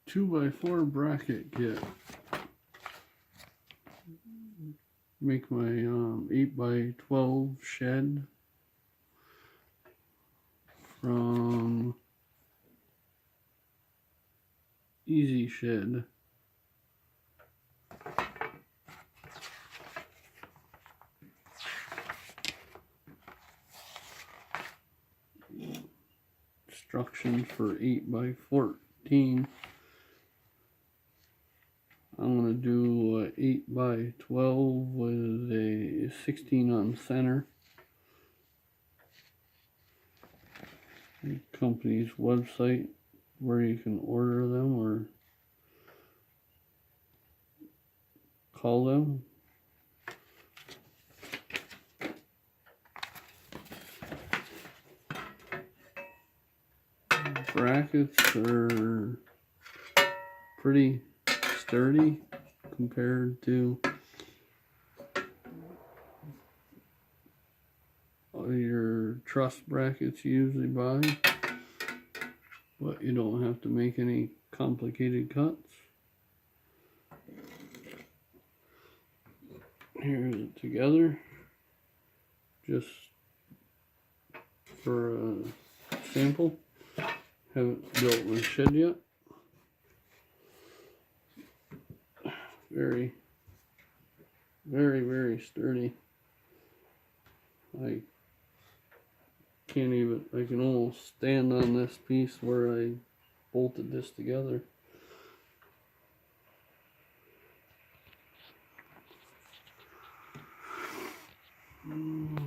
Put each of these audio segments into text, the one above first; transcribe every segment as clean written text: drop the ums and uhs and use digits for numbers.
2x4 bracket kit. Make my 8x12 shed from Easy Shed. Instructions for 8x14. I'm going to do 8x12 with a 16 on center. The company's website where you can order them or call them. Brackets are pretty sturdy compared to your truss brackets you usually buy, but you don't have to make any complicated cuts. Here's it together, just for a sample. Haven't built my shed yet. Very, very sturdy. I can almost stand on this piece where I bolted this together. These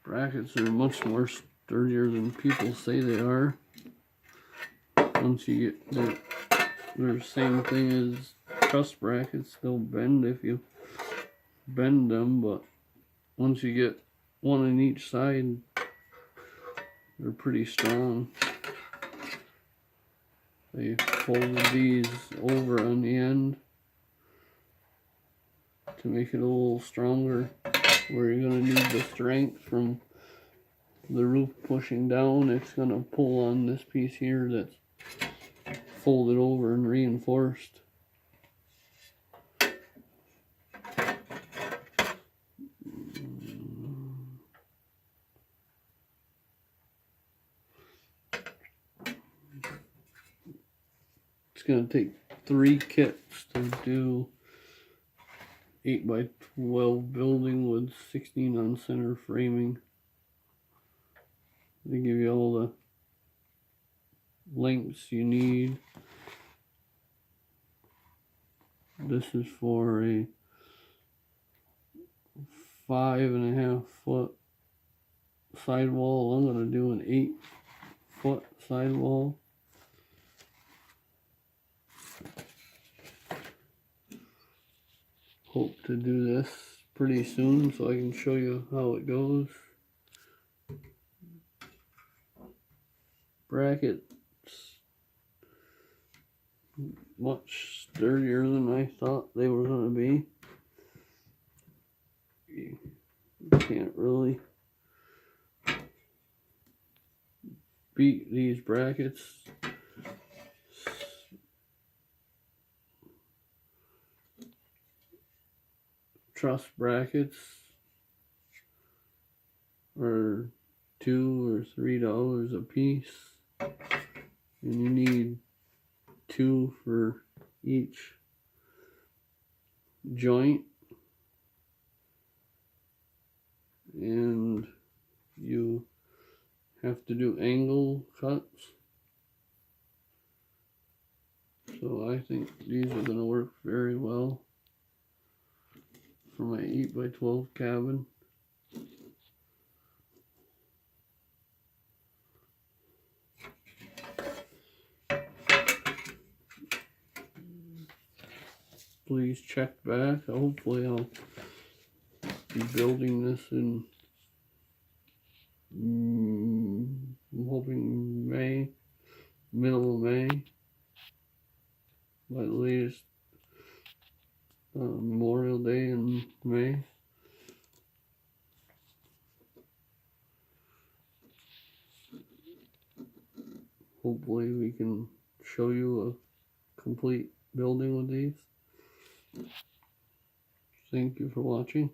brackets are much more sturdier than people say they are. Once you get they're the same thing as truss brackets, they'll bend if you bend them, but once you get one on each side, they're pretty strong. They folded these over on the end to make it a little stronger, where you're going to need the strength from the roof pushing down. It's going to pull on this piece here that's folded over and reinforced. It's going to take 3 kits to do 8x12 building with 16 on center framing. They give you all the lengths you need. This is for a 5.5 foot sidewall. I'm going to do an 8-foot sidewall. Hope to do this pretty soon so I can show you how it goes. Brackets much sturdier than I thought they were going to be. You can't really beat these brackets. Truss brackets are $2 or $3 a piece, and you need 2 for each joint, and you have to do angle cuts. So I think these are going to work very well for my 8x12 cabin. Please check back. Hopefully I'll be building this in I'm hoping May, middle of May, by the latest Memorial Day in May. hopefully we can show you a complete building with these. Thank you for watching.